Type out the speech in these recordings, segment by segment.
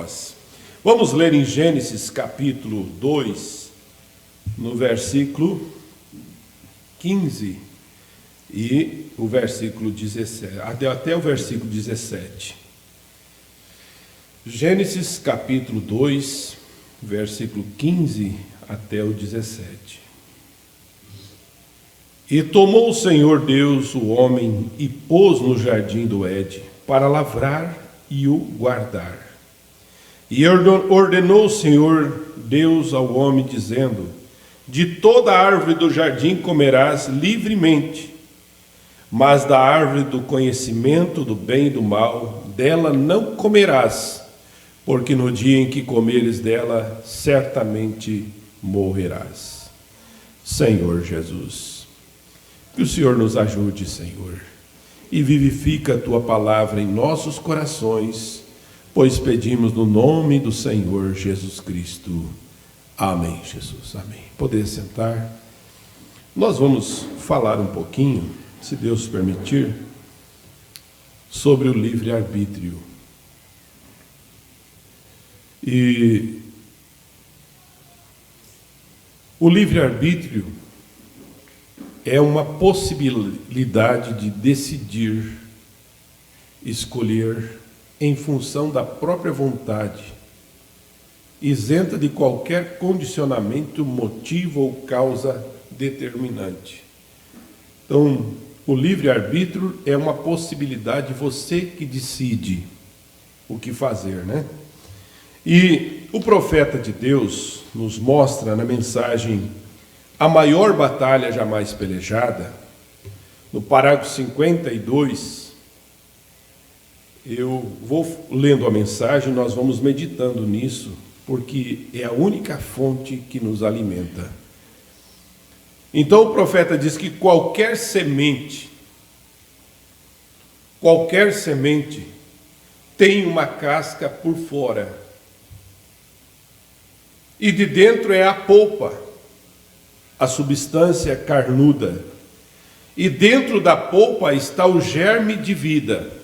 nós. Vamos ler em Gênesis capítulo 2, no versículo 15 e o versículo 17, até o versículo 17. Gênesis capítulo 2, versículo 15 até o 17. E tomou o Senhor Deus o homem e pôs no jardim do Éden para lavrar e o guardar. E ordenou o Senhor Deus ao homem, dizendo: de toda árvore do jardim comerás livremente, mas da árvore do conhecimento do bem e do mal, dela não comerás, porque no dia em que comeres dela, certamente morrerás. Senhor Jesus, que o Senhor nos ajude, Senhor, e vivifica a Tua palavra em nossos corações, pois pedimos no nome do Senhor Jesus Cristo. Amém, Jesus, amém. Poder sentar. Nós vamos falar um pouquinho, se Deus permitir, sobre o livre-arbítrio. E o livre-arbítrio é uma possibilidade de decidir, escolher em função da própria vontade, isenta de qualquer condicionamento, motivo ou causa determinante. Então, o livre-arbítrio é uma possibilidade, você que decide o que fazer, né? E o profeta de Deus nos mostra na mensagem A Maior Batalha Jamais Pelejada, no parágrafo 52, eu vou lendo a mensagem, nós vamos meditando nisso, porque é a única fonte que nos alimenta. Então o profeta diz que qualquer semente tem uma casca por fora, e de dentro é a polpa, a substância carnuda, e dentro da polpa está o germe de vida.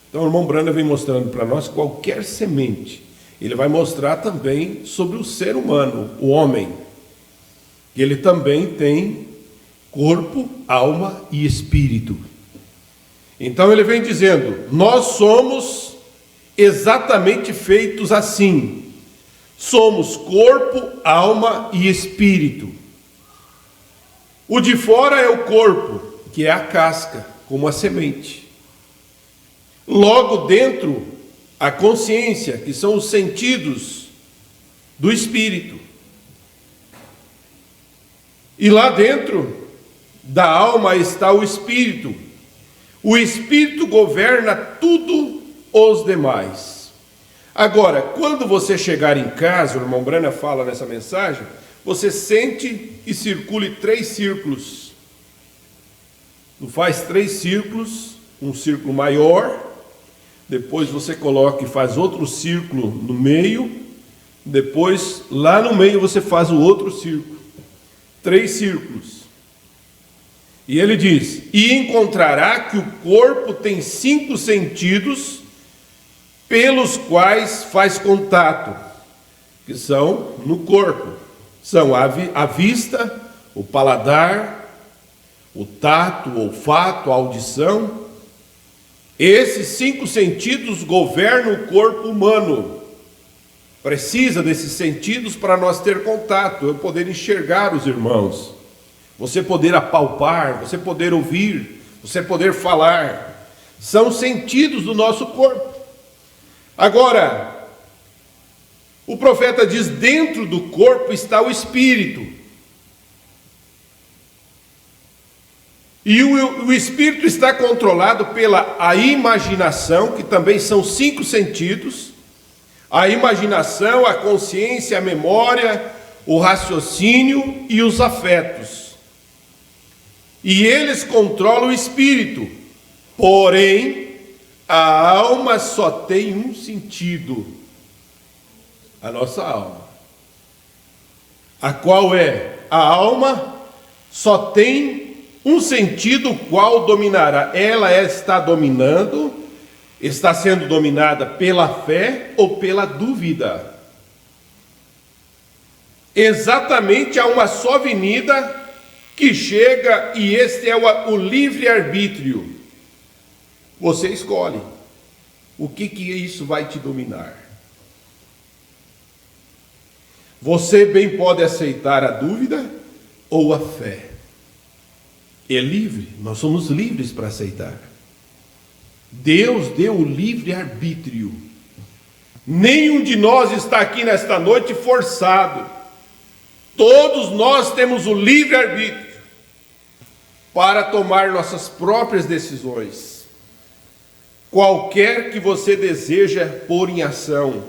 Então o irmão Branda vem mostrando para nós qualquer semente. Ele vai mostrar também sobre o ser humano, o homem, que ele também tem corpo, alma e espírito. Então ele vem dizendo, nós somos exatamente feitos assim. Somos corpo, alma e espírito. O de fora é o corpo, que é a casca, como a semente. Logo dentro, a consciência, que são os sentidos do espírito. E lá dentro da alma está o espírito. O espírito governa tudo os demais. Agora, quando você chegar em casa, o irmão Brana fala nessa mensagem, você sente e circule 3 círculos. Faz 3 círculos, um círculo maior, depois você coloca e faz outro círculo no meio, depois lá no meio você faz o outro círculo. 3 círculos. E ele diz, e encontrará que o corpo tem 5 sentidos pelos quais faz contato, que são no corpo. São a vista, o paladar, o tato, o olfato, a audição. Esses 5 sentidos governam o corpo humano. Precisa desses sentidos para nós ter contato, eu poder enxergar os irmãos, você poder apalpar, você poder ouvir, você poder falar. São sentidos do nosso corpo. Agora, o profeta diz, dentro do corpo está o espírito. E o espírito está controlado pela a imaginação, que também são 5 sentidos. A imaginação, a consciência, a memória, o raciocínio e os afetos. E eles controlam o espírito. Porém, a alma só tem um sentido. A nossa alma. A qual é? A alma só tem um sentido, qual dominará. Ela está dominando está sendo dominada pela fé ou pela dúvida. Exatamente a uma só avenida que chega, e este é o livre-arbítrio. Você escolhe o que isso vai te dominar. Você bem pode aceitar a dúvida ou a fé. É livre, nós somos livres para aceitar. Deus deu o livre-arbítrio. Nenhum de nós está aqui nesta noite forçado. Todos nós temos o livre-arbítrio para tomar nossas próprias decisões. Qualquer que você deseja pôr em ação.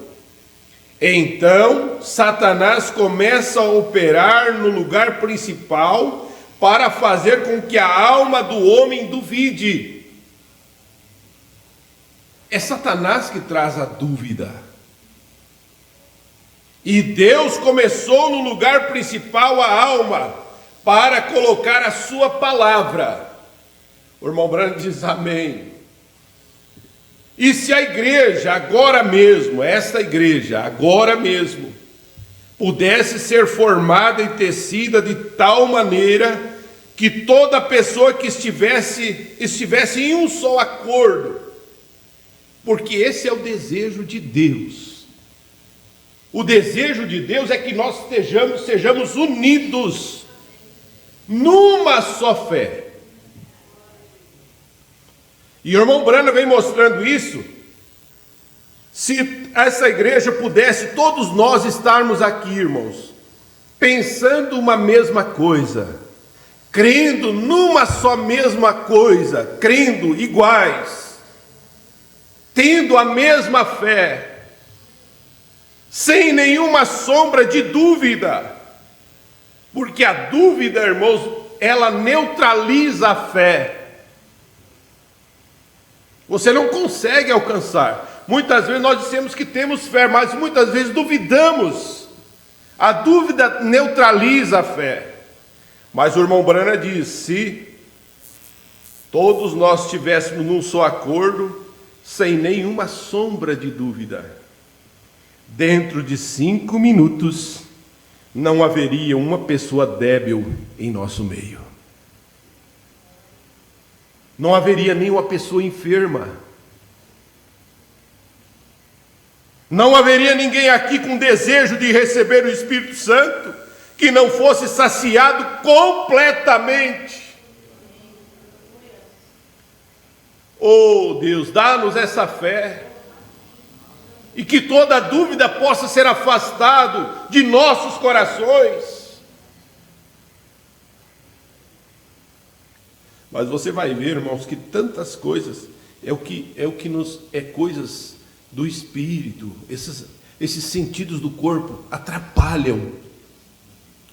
Então, Satanás começa a operar no lugar principal para fazer com que a alma do homem duvide. É Satanás que traz a dúvida. E Deus começou no lugar principal a alma para colocar a sua palavra. O irmão Branco diz amém. E se a igreja agora mesmo, esta igreja agora mesmo, pudesse ser formada e tecida de tal maneira que toda pessoa que estivesse em um só acordo, porque esse é o desejo de Deus. O desejo de Deus é que nós sejamos unidos numa só fé. E o irmão Branham vem mostrando isso. Se essa igreja pudesse, todos nós estarmos aqui, irmãos, pensando uma mesma coisa, crendo numa só mesma coisa, crendo iguais, tendo a mesma fé, sem nenhuma sombra de dúvida, porque a dúvida, irmãos, ela neutraliza a fé. Você não consegue alcançar. Muitas vezes nós dizemos que temos fé, mas muitas vezes duvidamos. A dúvida neutraliza a fé. Mas o irmão Branham diz: se todos nós estivéssemos num só acordo, sem nenhuma sombra de dúvida, dentro de 5 minutos, não haveria uma pessoa débil em nosso meio. Não haveria nenhuma pessoa enferma. Não haveria ninguém aqui com desejo de receber o Espírito Santo que não fosse saciado completamente. Oh Deus, dá-nos essa fé, e que toda dúvida possa ser afastado de nossos corações. Mas você vai ver, irmãos, que tantas coisas é coisas do espírito, esses sentidos do corpo atrapalham.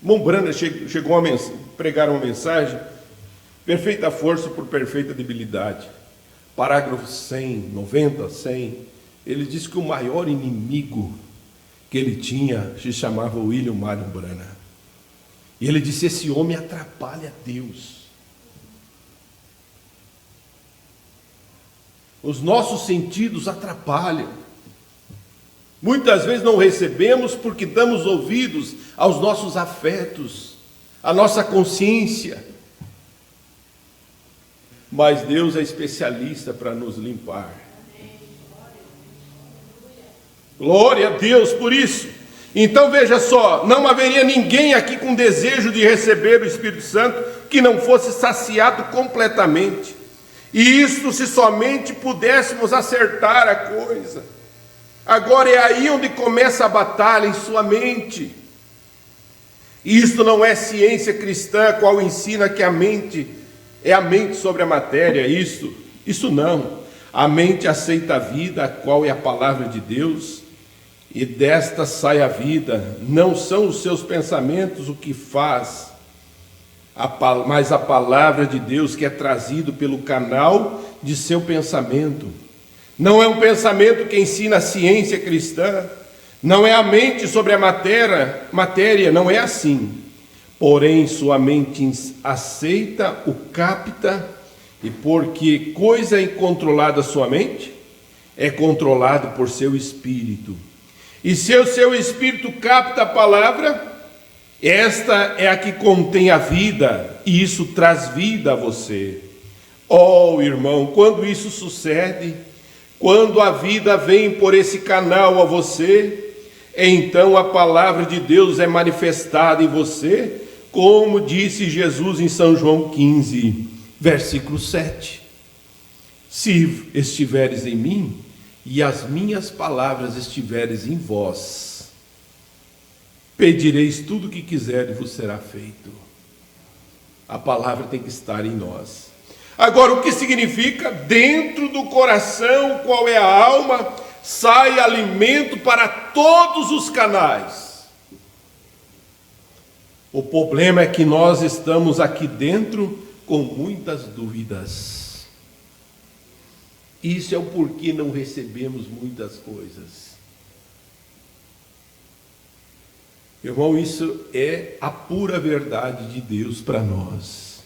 Irmão Branham chegou a pregar uma mensagem: perfeita força por perfeita debilidade. Parágrafo 100, 90, 100. Ele disse que o maior inimigo que ele tinha se chamava William Marion Branham. E ele disse: esse homem atrapalha Deus. Os nossos sentidos atrapalham. Muitas vezes não recebemos porque damos ouvidos aos nossos afetos, à nossa consciência. Mas Deus é especialista para nos limpar. Glória a Deus por isso. Então veja só, não haveria ninguém aqui com desejo de receber o Espírito Santo que não fosse saciado completamente. E isto se somente pudéssemos acertar a coisa. Agora é aí onde começa a batalha em sua mente. Isto não é ciência cristã, qual ensina que a mente é a mente sobre a matéria. Isso não. A mente aceita a vida, a qual é a palavra de Deus, e desta sai a vida. Não são os seus pensamentos o que faz, mas a palavra de Deus que é trazido pelo canal de seu pensamento. Não é um pensamento que ensina a ciência cristã, não é a mente sobre a matéria, não é assim. Porém, sua mente aceita, o capta, e porque coisa é controlada sua mente? é controlado por seu espírito. E se o seu espírito capta a palavra, esta é a que contém a vida, e isso traz vida a você. Oh, irmão, quando isso sucede, quando a vida vem por esse canal a você, então a palavra de Deus é manifestada em você, como disse Jesus em São João 15, versículo 7. Se estiveres em mim, e as minhas palavras estiveres em vós, pedireis tudo o que quiser e vos será feito. A palavra tem que estar em nós. Agora, o que significa? Dentro do coração, qual é a alma, sai alimento para todos os canais. O problema é que nós estamos aqui dentro com muitas dúvidas. Isso é o porquê não recebemos muitas coisas. Irmão, isso é a pura verdade de Deus para nós.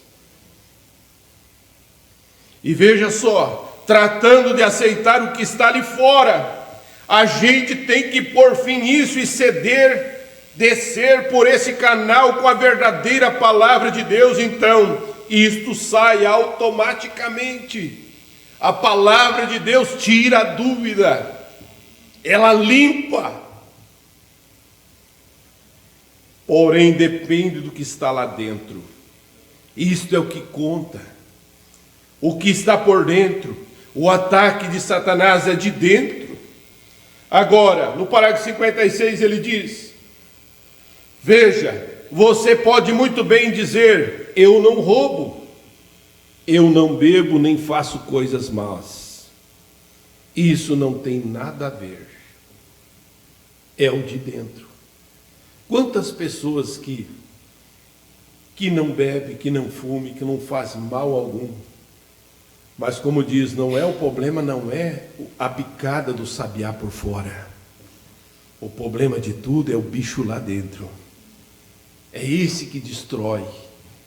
E veja só, tratando de aceitar o que está ali fora, a gente tem que pôr fim nisso e descer por esse canal com a verdadeira palavra de Deus. Então, isto sai automaticamente. A palavra de Deus tira a dúvida, ela limpa. Porém, depende do que está lá dentro. Isto é o que conta. O que está por dentro. O ataque de Satanás é de dentro. Agora, no parágrafo 56 ele diz: veja, você pode muito bem dizer: eu não roubo, eu não bebo, nem faço coisas más. Isso não tem nada a ver. É o de dentro. Quantas pessoas que não bebem, que não fumem, que não fazem mal algum. Mas como diz, não é o problema, não é a picada do sabiá por fora. O problema de tudo é o bicho lá dentro. É esse que destrói.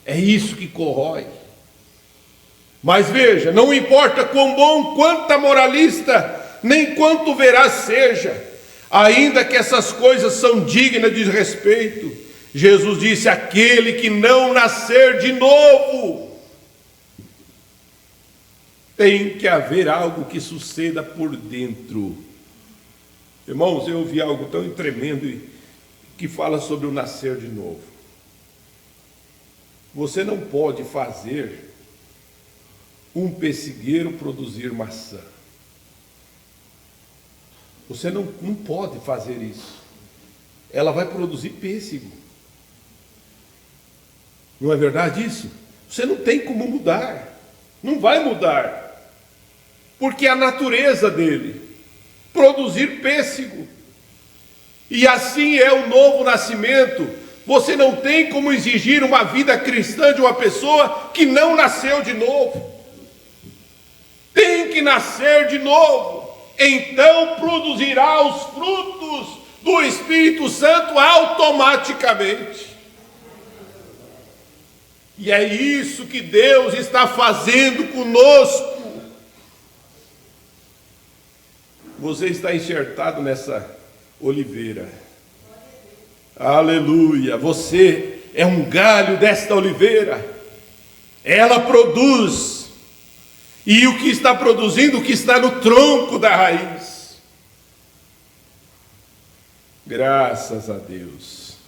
É isso que corrói. Mas veja, não importa quão bom, quanta moralista, nem quanto veraz seja, ainda que essas coisas são dignas de respeito, Jesus disse: aquele que não nascer de novo, tem que haver algo que suceda por dentro. Irmãos, eu ouvi algo tão tremendo que fala sobre o nascer de novo. Você não pode fazer um pessigueiro produzir maçã. Você não pode fazer isso. Ela vai produzir pêssego. Não é verdade isso? Você não tem como mudar. Não vai mudar. Porque é a natureza dele produzir pêssego. E assim é o novo nascimento. Você não tem como exigir uma vida cristã de uma pessoa que não nasceu de novo. Tem que nascer de novo. Então produzirá os frutos do Espírito Santo automaticamente. E é isso que Deus está fazendo conosco. Você está enxertado nessa oliveira. Aleluia. Você é um galho desta oliveira. Ela produz. E o que está produzindo, o que está no tronco da raiz. Graças a Deus.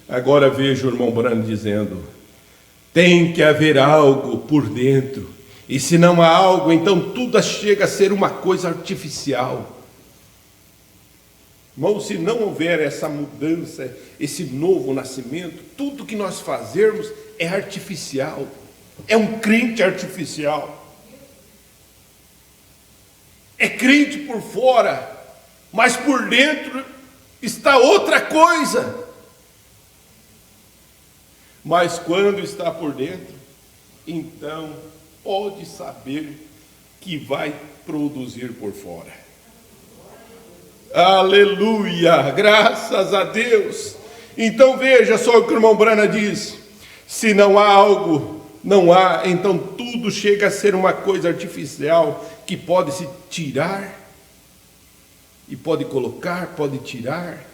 Agora vejo o irmão Branham dizendo: tem que haver algo por dentro. E se não há algo, então tudo chega a ser uma coisa artificial. Irmão, se não houver essa mudança, esse novo nascimento, tudo que nós fazermos é artificial. É um crente artificial. É crente por fora, mas por dentro está outra coisa. Mas quando está por dentro, então pode saber que vai produzir por fora. Aleluia, graças a Deus. Então veja só o que o irmão Branham diz: se não há algo, não há, então tudo chega a ser uma coisa artificial que pode se tirar e pode colocar, pode tirar,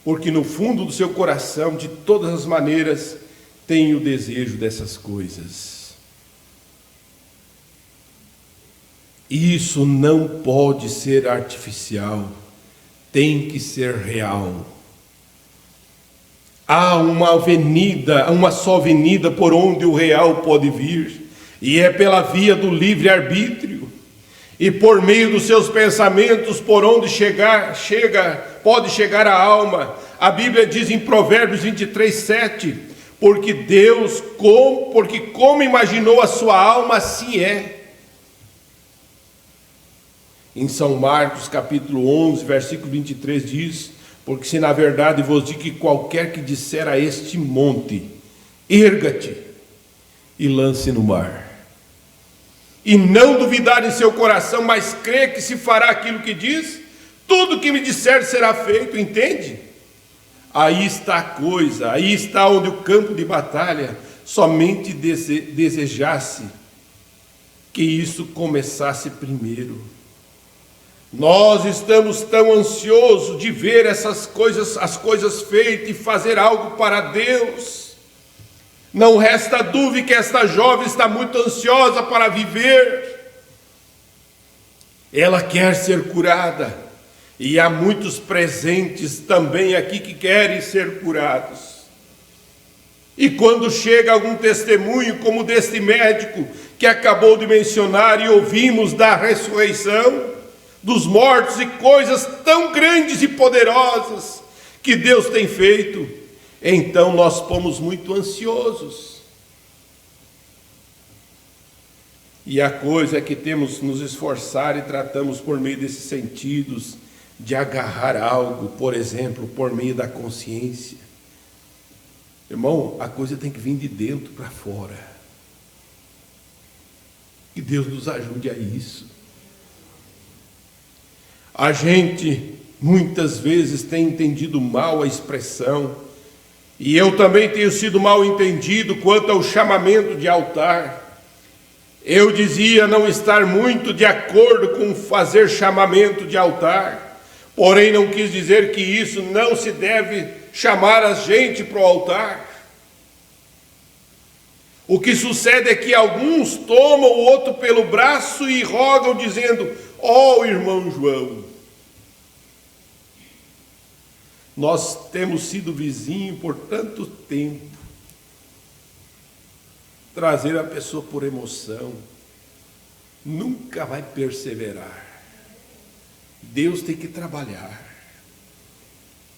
porque no fundo do seu coração, de todas as maneiras, tem o desejo dessas coisas. Isso não pode ser artificial, tem que ser real. Há uma só avenida por onde o real pode vir, e é pela via do livre-arbítrio, e por meio dos seus pensamentos, por onde pode chegar a alma. A Bíblia diz em Provérbios 23:7, porque como imaginou a sua alma, assim é. Em São Marcos, capítulo 11, versículo 23 diz: porque se na verdade vos digo que qualquer que disser a este monte, erga-te e lance no mar, e não duvidar em seu coração, mas crê que se fará aquilo que diz, tudo que me disser será feito, entende? Aí está a coisa, aí está onde o campo de batalha somente desejasse que isso começasse primeiro. Nós estamos tão ansiosos de ver as coisas feitas e fazer algo para Deus. Não resta dúvida que esta jovem está muito ansiosa para viver. Ela quer ser curada. E há muitos presentes também aqui que querem ser curados. E quando chega algum testemunho, como deste médico que acabou de mencionar, e ouvimos da ressurreição dos mortos e coisas tão grandes e poderosas que Deus tem feito, então nós fomos muito ansiosos. E a coisa é que temos que nos esforçar e tratamos por meio desses sentidos de agarrar algo, por exemplo, por meio da consciência. Irmão, a coisa tem que vir de dentro para fora. Que Deus nos ajude a isso. A gente muitas vezes tem entendido mal a expressão, e eu também tenho sido mal entendido quanto ao chamamento de altar. Eu dizia não estar muito de acordo com fazer chamamento de altar, porém não quis dizer que isso não se deve chamar a gente para o altar. O que sucede é que alguns tomam o outro pelo braço e rogam dizendo: ó, irmão João, nós temos sido vizinhos por tanto tempo. Trazer a pessoa por emoção nunca vai perseverar. Deus tem que trabalhar.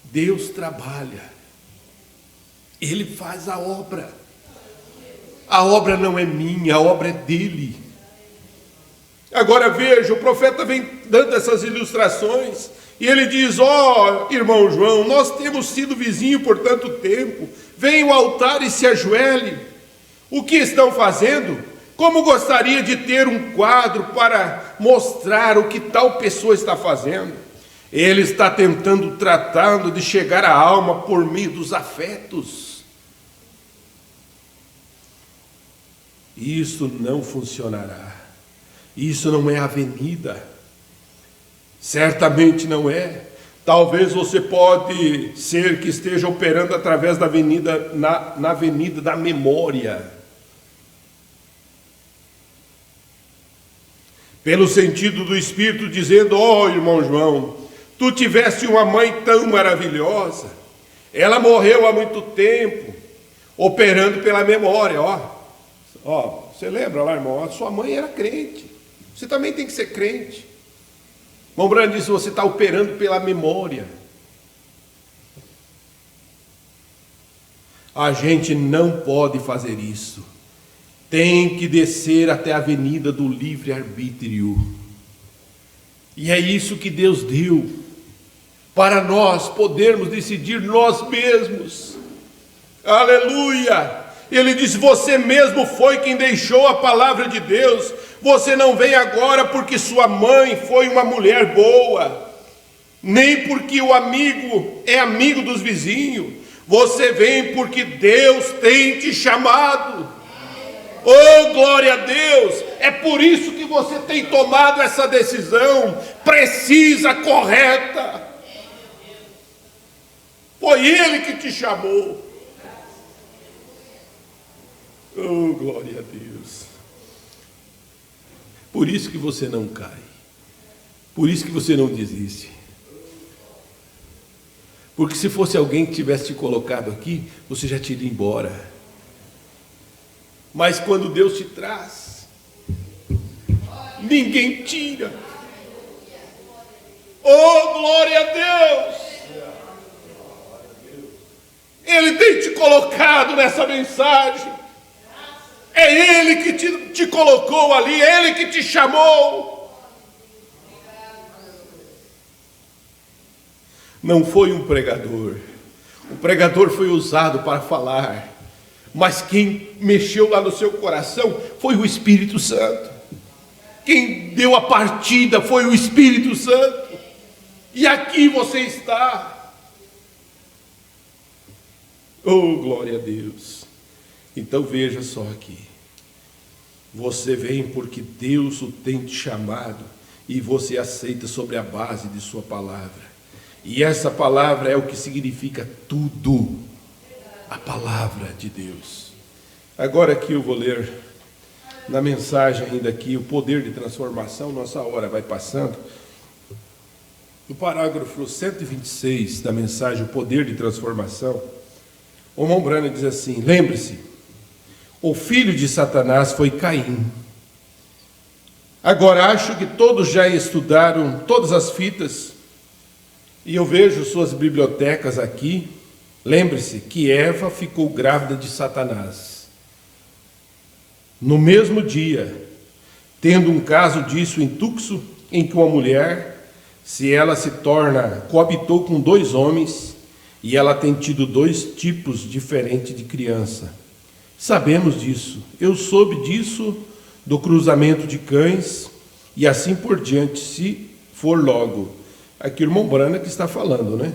Deus trabalha. Ele faz a obra. A obra não é minha, a obra é dele. Agora veja, o profeta vem dando essas ilustrações, e ele diz: ó, irmão João, nós temos sido vizinhos por tanto tempo, venha ao altar e se ajoelhe. O que estão fazendo? Como gostaria de ter um quadro para mostrar o que tal pessoa está fazendo. Ele está tratando de chegar à alma por meio dos afetos. Isso não funcionará. Isso não é avenida. Certamente não é. Talvez você pode ser que esteja operando através da avenida, na avenida da memória. Pelo sentido do Espírito, dizendo: ó, irmão João, tu tiveste uma mãe tão maravilhosa, ela morreu há muito tempo, operando pela memória. Ó, você lembra lá, irmão? A sua mãe era crente, você também tem que ser crente. Irmão Brando disse: você está operando pela memória. A gente não pode fazer isso. Tem que descer até a avenida do livre-arbítrio. E é isso que Deus deu, para nós podermos decidir nós mesmos. Aleluia! Ele diz: você mesmo foi quem deixou a palavra de Deus. Você não vem agora porque sua mãe foi uma mulher boa, nem porque o amigo é amigo dos vizinhos. Você vem porque Deus tem te chamado. Oh, glória a Deus! É por isso que você tem tomado essa decisão precisa, correta. Foi Ele que te chamou. Oh, glória a Deus. Por isso que você não cai. Por isso que você não desiste. Porque se fosse alguém que tivesse te colocado aqui, você já teria ido embora. Mas quando Deus te traz, ninguém tira. Oh, glória a Deus! Ele tem te colocado nessa mensagem. É Ele que te colocou ali, é Ele que te chamou. Não foi um pregador. O pregador foi usado para falar. Mas quem mexeu lá no seu coração foi o Espírito Santo. Quem deu a partida foi o Espírito Santo. E aqui você está. Oh, glória a Deus. Então veja só aqui. Você vem porque Deus o tem te chamado e você aceita sobre a base de sua palavra. E essa palavra é o que significa tudo. A palavra de Deus. Agora aqui eu vou ler na mensagem ainda aqui o poder de transformação. Nossa hora vai passando. No parágrafo 126 da mensagem o poder de transformação, o irmão Branham diz assim: lembre-se, o filho de Satanás foi Caim. Agora acho que todos já estudaram todas as fitas, e eu vejo suas bibliotecas aqui. Lembre-se que Eva ficou grávida de Satanás. No mesmo dia, tendo um caso disso em Tuxo, em que uma mulher, se ela se torna, coabitou com 2 homens, e ela tem tido 2 tipos diferentes de criança. Sabemos disso. Eu soube disso do cruzamento de cães, e assim por diante, se for logo. Aqui o irmão Branham que está falando, né?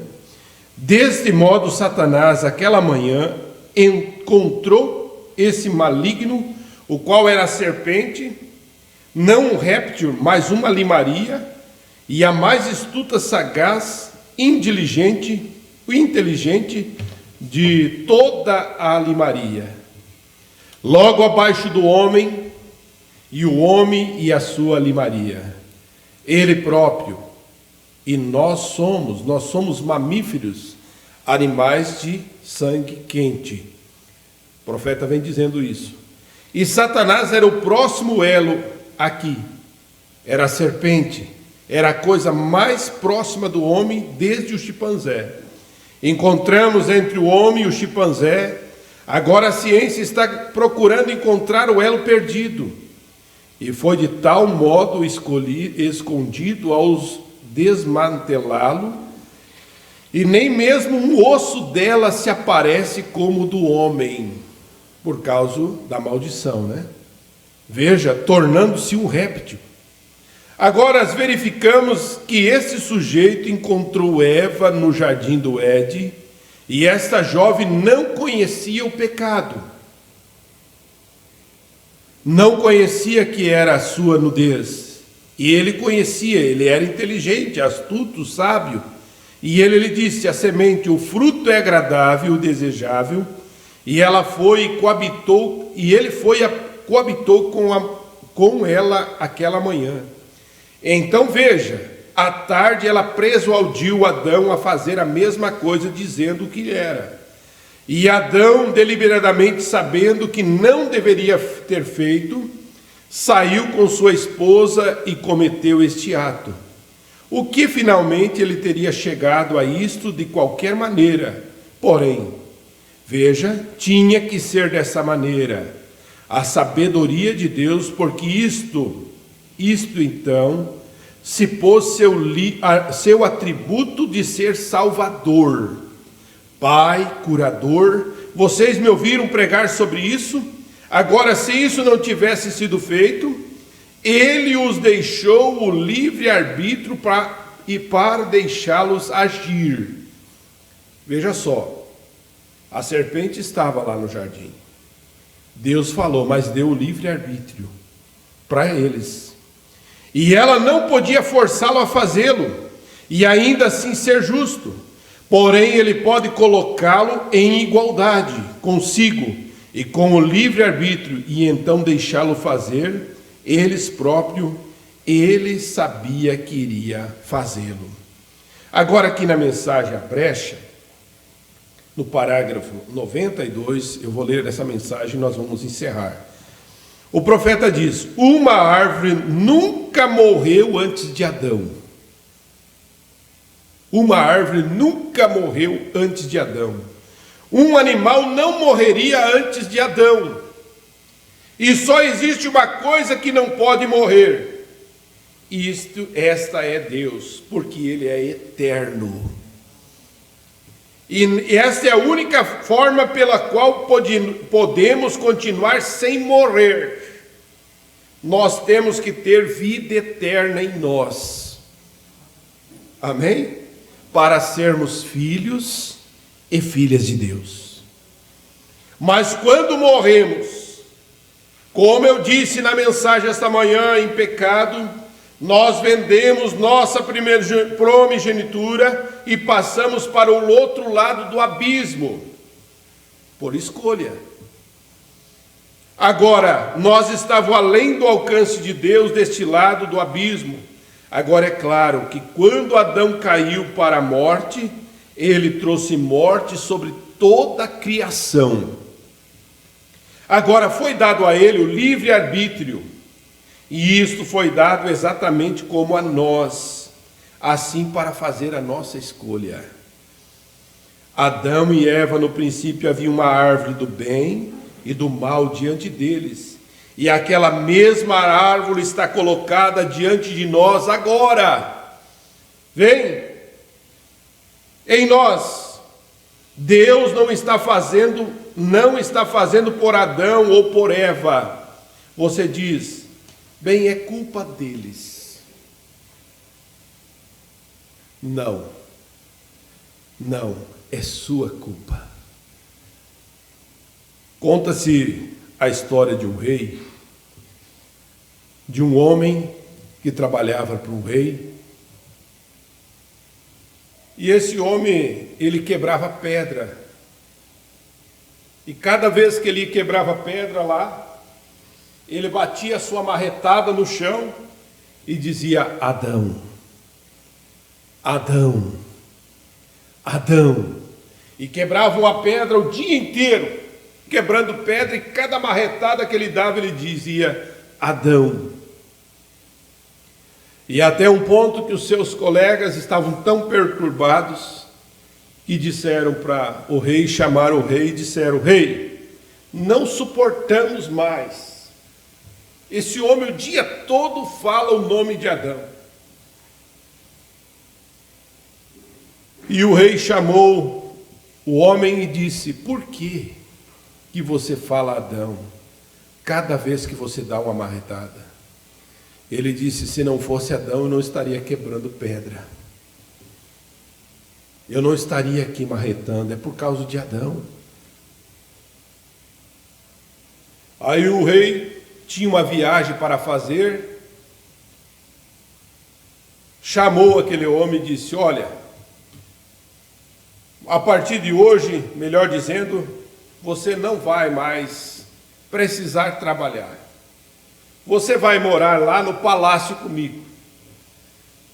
Deste modo, Satanás, aquela manhã, encontrou esse maligno, o qual era a serpente, não um réptil, mas uma limaria, e a mais astuta, sagaz, inteligente de toda a limaria. Logo abaixo do homem, e o homem e a sua limaria. Ele próprio. E nós somos mamíferos, animais de sangue quente. O profeta vem dizendo isso. E Satanás era o próximo elo aqui. Era a serpente. Era a coisa mais próxima do homem desde o chimpanzé. Encontramos entre o homem e o chimpanzé. Agora a ciência está procurando encontrar o elo perdido. E foi de tal modo escondido aos desmantelá-lo, e nem mesmo um osso dela se aparece como o do homem, por causa da maldição, né? Veja, tornando-se um réptil. Agora verificamos que esse sujeito encontrou Eva no jardim do Éden, e esta jovem não conhecia o pecado, não conhecia que era a sua nudez. E ele conhecia, ele era inteligente, astuto, sábio. E ele lhe disse: a semente, o fruto é agradável, desejável. E ela foi e coabitou, e ele foi e coabitou com ela aquela manhã. Então veja, à tarde ela persuadiu Adão a fazer a mesma coisa, dizendo o que era. E Adão, deliberadamente sabendo que não deveria ter feito, saiu com sua esposa e cometeu este ato. O que finalmente ele teria chegado a isto de qualquer maneira. Porém, veja, tinha que ser dessa maneira. A sabedoria de Deus, porque isto então, se pôs seu atributo de ser Salvador, Pai, curador. Vocês me ouviram pregar sobre isso? Agora, se isso não tivesse sido feito, ele os deixou o livre-arbítrio para deixá-los agir. Veja só, a serpente estava lá no jardim. Deus falou, mas deu o livre-arbítrio para eles. E ela não podia forçá-lo a fazê-lo, e ainda assim ser justo. Porém, ele pode colocá-lo em igualdade consigo e com o livre-arbítrio, e então deixá-lo fazer ele sabia que iria fazê-lo. Agora, aqui na mensagem A Brecha, no parágrafo 92, eu vou ler essa mensagem e nós vamos encerrar. O profeta diz: uma árvore nunca morreu antes de Adão. Uma árvore nunca morreu antes de Adão. Um animal não morreria antes de Adão. E só existe uma coisa que não pode morrer. Esta é Deus, porque Ele é eterno. E esta é a única forma pela qual podemos continuar sem morrer. Nós temos que ter vida eterna em nós. Amém? Para sermos filhos e filhas de Deus. Mas quando morremos, como eu disse na mensagem esta manhã, em pecado, nós vendemos nossa primogenitura e passamos para o outro lado do abismo, por escolha. Agora, nós estávamos além do alcance de Deus deste lado do abismo. Agora é claro que quando Adão caiu para a morte, ele trouxe morte sobre toda a criação. Agora foi dado a ele o livre-arbítrio, e isto foi dado exatamente como a nós, assim para fazer a nossa escolha. Adão e Eva, no princípio, havia uma árvore do bem e do mal diante deles, e aquela mesma árvore está colocada diante de nós agora. Vem em nós. Deus não está fazendo por Adão ou por Eva. Você diz: bem, é culpa deles. Não, é sua culpa. Conta-se a história de um rei, de um homem que trabalhava para um rei, e esse homem, ele quebrava pedra, e cada vez que ele quebrava pedra lá, ele batia a sua marretada no chão e dizia: Adão, Adão, Adão, e quebrava uma pedra o dia inteiro, quebrando pedra, e cada marretada que ele dava, ele dizia: Adão. E até um ponto que os seus colegas estavam tão perturbados que disseram para o rei, chamaram o rei e disseram: rei, não suportamos mais. Esse homem o dia todo fala o nome de Adão. E o rei chamou o homem e disse: por que você fala Adão cada vez que você dá uma marretada? Ele disse: se não fosse Adão, eu não estaria quebrando pedra, eu não estaria aqui marretando, é por causa de Adão. Aí o rei tinha uma viagem para fazer, chamou aquele homem e disse: olha, a partir de hoje, melhor dizendo, você não vai mais precisar trabalhar. Você vai morar lá no palácio comigo.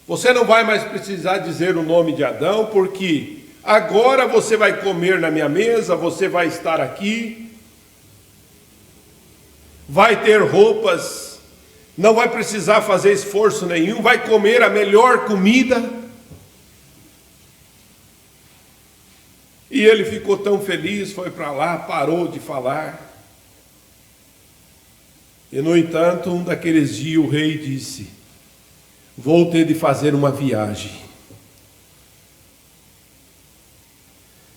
Você não vai mais precisar dizer o nome de Adão, porque agora você vai comer na minha mesa, você vai estar aqui, vai ter roupas, não vai precisar fazer esforço nenhum, vai comer a melhor comida. E ele ficou tão feliz, foi para lá, parou de falar. E, no entanto, um daqueles dias o rei disse: vou ter de fazer uma viagem,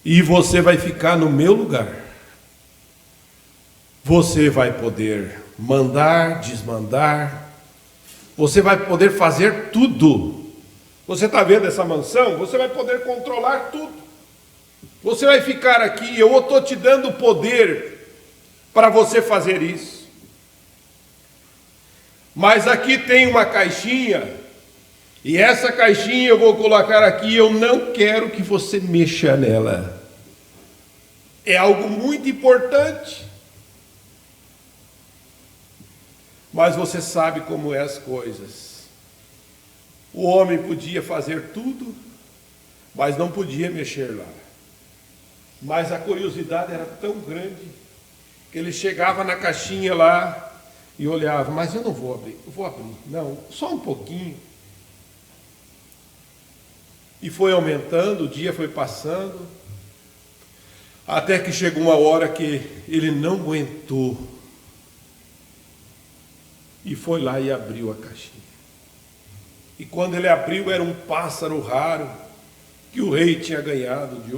e você vai ficar no meu lugar. Você vai poder mandar, desmandar, você vai poder fazer tudo. Você está vendo essa mansão? Você vai poder controlar tudo. Você vai ficar aqui, eu estou te dando poder para você fazer isso. Mas aqui tem uma caixinha, e essa caixinha eu vou colocar aqui, eu não quero que você mexa nela. É algo muito importante. Mas você sabe como é as coisas. O homem podia fazer tudo, mas não podia mexer lá. Mas a curiosidade era tão grande que ele chegava na caixinha lá e olhava, mas eu não vou abrir, eu vou abrir, não, só um pouquinho. E foi aumentando, o dia foi passando, até que chegou uma hora que ele não aguentou e foi lá e abriu a caixinha. E quando ele abriu, era um pássaro raro que o rei tinha ganhado de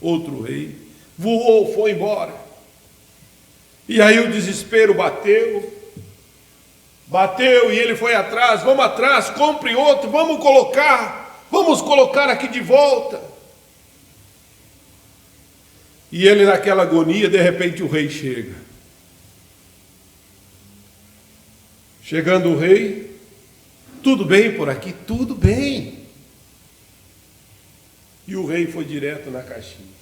outro rei. Voou, foi embora. E aí o desespero bateu e ele foi atrás. Vamos atrás, compre outro, vamos colocar aqui de volta. E ele naquela agonia, de repente o rei chega. Chegando o rei, tudo bem por aqui? Tudo bem. E o rei foi direto na caixinha.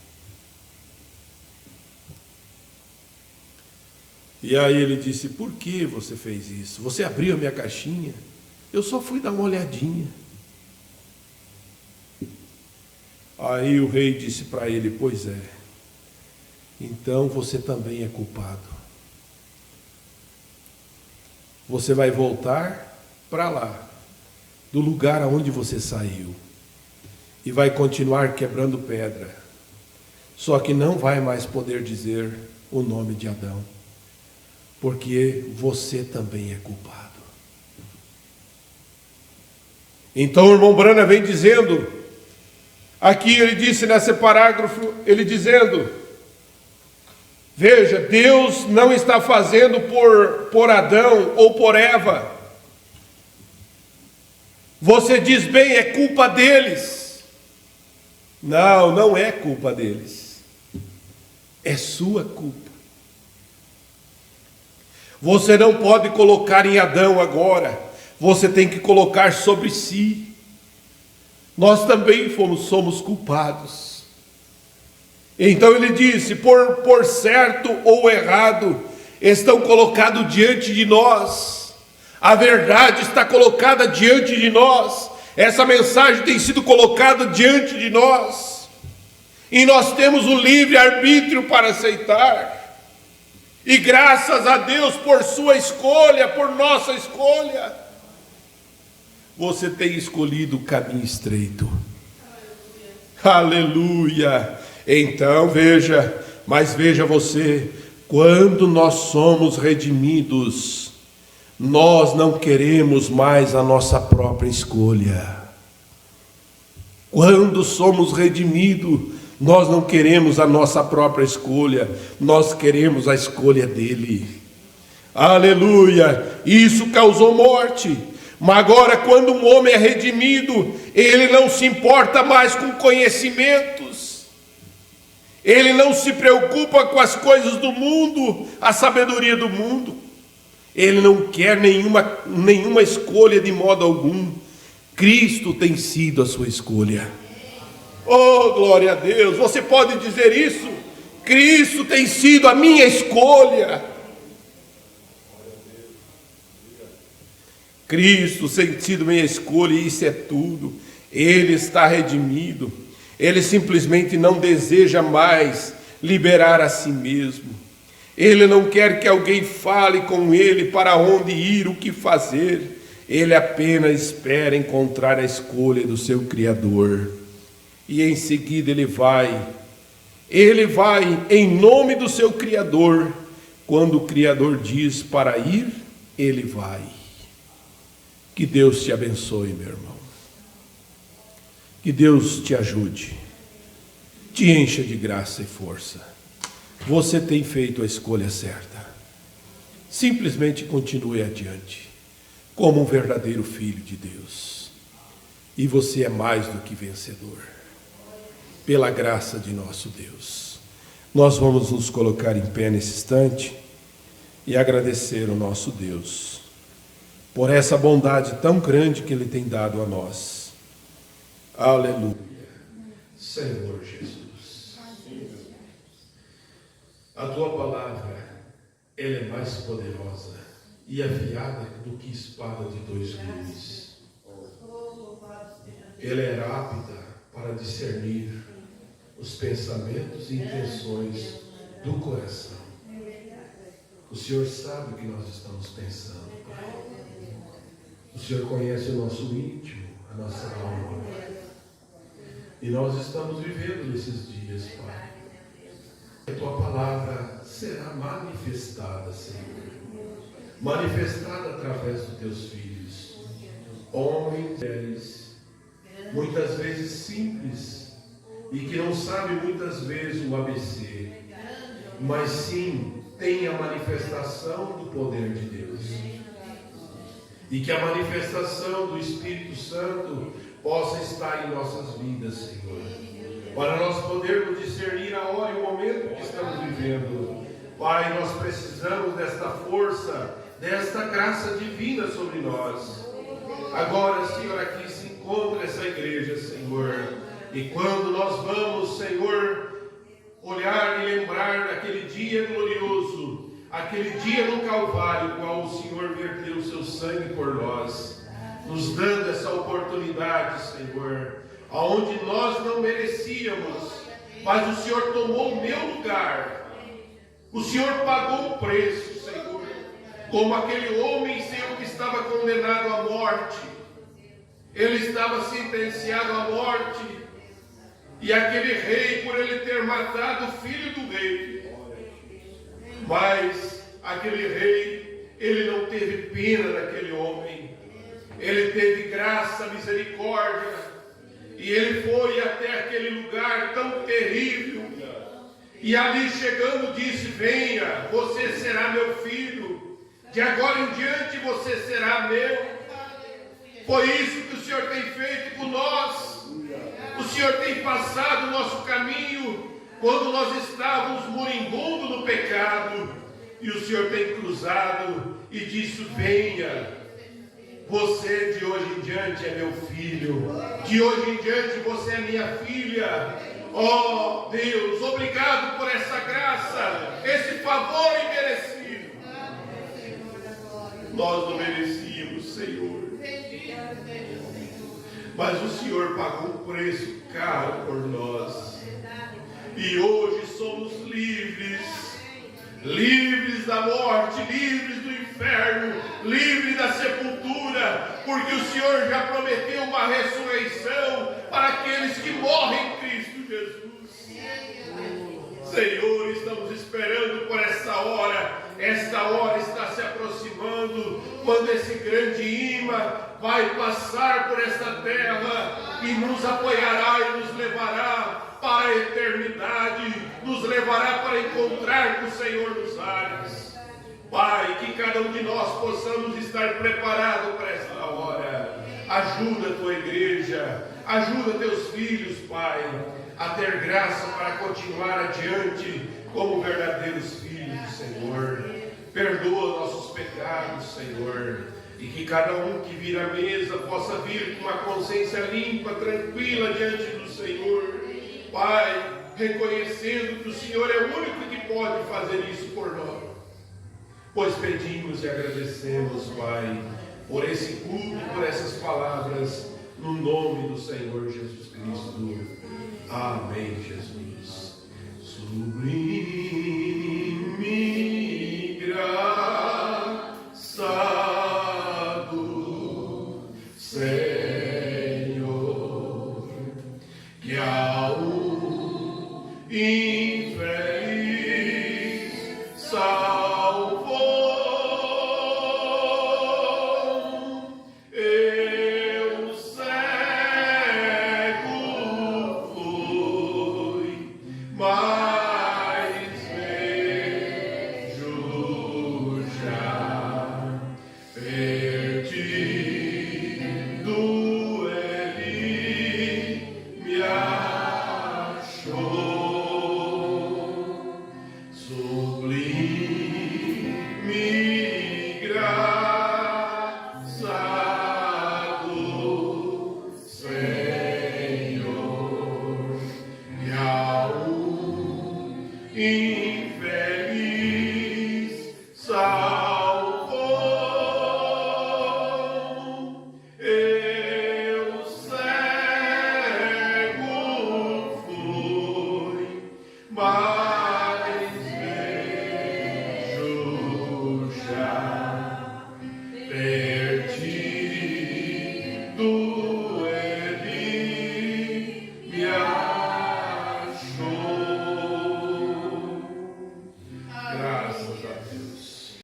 E aí ele disse, por que você fez isso? Você abriu a minha caixinha? Eu só fui dar uma olhadinha. Aí o rei disse para ele, pois é, então você também é culpado. Você vai voltar para lá, do lugar aonde você saiu, e vai continuar quebrando pedra. Só que não vai mais poder dizer o nome de Adão, porque você também é culpado. Então o irmão Brana vem dizendo, aqui ele disse nesse parágrafo, ele dizendo, veja, Deus não está fazendo por Adão ou por Eva. Você diz bem, é culpa deles. Não, não é culpa deles. É sua culpa. Você não pode colocar em Adão agora. Você tem que colocar sobre si. Nós também somos culpados. Então ele disse, por certo ou errado, estão colocados diante de nós. A verdade está colocada diante de nós. Essa mensagem tem sido colocada diante de nós. E nós temos o livre-arbítrio para aceitar. E graças a Deus por sua escolha, por nossa escolha, você tem escolhido o caminho estreito. Aleluia! Então veja, mas veja você, quando nós somos redimidos, nós não queremos mais a nossa própria escolha. Quando somos redimidos, nós não queremos a nossa própria escolha, nós queremos a escolha dele. Aleluia! Isso causou morte. Mas agora, quando um homem é redimido, ele não se importa mais com conhecimentos. Ele não se preocupa com as coisas do mundo, a sabedoria do mundo. Ele não quer nenhuma escolha de modo algum. Cristo tem sido a sua escolha. Oh, glória a Deus! Você pode dizer isso? Cristo tem sido a minha escolha. Cristo tem sido minha escolha, e isso é tudo. Ele está redimido. Ele simplesmente não deseja mais liberar a si mesmo. Ele não quer que alguém fale com ele para onde ir, o que fazer. Ele apenas espera encontrar a escolha do seu Criador. E em seguida ele vai em nome do seu Criador. Quando o Criador diz para ir, ele vai. Que Deus te abençoe, meu irmão. Que Deus te ajude, te encha de graça e força. Você tem feito a escolha certa. Simplesmente continue adiante, como um verdadeiro filho de Deus. E você é mais do que vencedor, pela graça de nosso Deus. Nós vamos nos colocar em pé nesse instante e agradecer ao nosso Deus por essa bondade tão grande que Ele tem dado a nós. Aleluia. Senhor Jesus, a Tua palavra, ela é mais poderosa e afiada do que espada de dois gumes. Ela é apta para discernir os pensamentos e intenções do coração. O Senhor sabe o que nós estamos pensando, Pai. O Senhor conhece o nosso íntimo, a nossa alma. E nós estamos vivendo nesses dias, Pai. A Tua palavra será manifestada, Senhor. Manifestada através dos Teus filhos. Homens e mulheres, muitas vezes simples, e que não sabem muitas vezes o ABC, mas sim tem a manifestação do poder de Deus. E que a manifestação do Espírito Santo possa estar em nossas vidas, Senhor, para nós podermos discernir a hora e o momento que estamos vivendo. Pai, nós precisamos desta força, desta graça divina sobre nós. Agora, Senhor, aqui se encontra essa igreja, Senhor, e quando nós vamos, Senhor, olhar e lembrar daquele dia glorioso, aquele dia no Calvário, qual o Senhor verteu o seu sangue por nós, nos dando essa oportunidade, Senhor, aonde nós não merecíamos, mas o Senhor tomou o meu lugar, o Senhor pagou o preço, Senhor, como aquele homem, Senhor, que estava condenado à morte, ele estava sentenciado à morte, e aquele rei, por ele ter matado o filho do rei, mas aquele rei, ele não teve pena daquele homem, ele teve graça, misericórdia, e ele foi até aquele lugar tão terrível, e ali chegando disse: venha, você será meu filho, de agora em diante você será meu. Foi isso que o Senhor tem feito com nós. O Senhor tem passado o nosso caminho quando nós estávamos moribundos no pecado, e o Senhor tem cruzado e disse: venha, você de hoje em diante é meu filho, de hoje em diante você é minha filha. Oh Deus, obrigado por essa graça, esse favor imerecido. Nós não merecíamos, Senhor, mas o Senhor pagou um preço caro por nós, e hoje somos livres, livres da morte, livres do inferno, livres da sepultura, porque o Senhor já prometeu uma ressurreição para aqueles que morrem em Cristo Jesus. Senhor, estamos esperando por essa hora está se aproximando, quando esse grande imã vai passar por esta terra e nos apoiará e nos levará para a eternidade, nos levará para encontrar com o Senhor nos ares. Pai, que cada um de nós possamos estar preparados para esta hora. Ajuda a tua igreja, ajuda teus filhos, Pai, a ter graça para continuar adiante como verdadeiros filhos do Senhor. Perdoa nossos pecados, Senhor, e que cada um que vir à mesa possa vir com uma consciência limpa, tranquila diante do Senhor. Pai, reconhecendo que o Senhor é o único que pode fazer isso por nós. Pois pedimos e agradecemos, Pai, por esse culto, por essas palavras, no nome do Senhor Jesus Cristo. Amém, Jesus. Sublime graçado Senhor, que a um infeliz salvou. Eu cego fui, mas vejo já. Perdido ele me achou. Sublime graça infinito.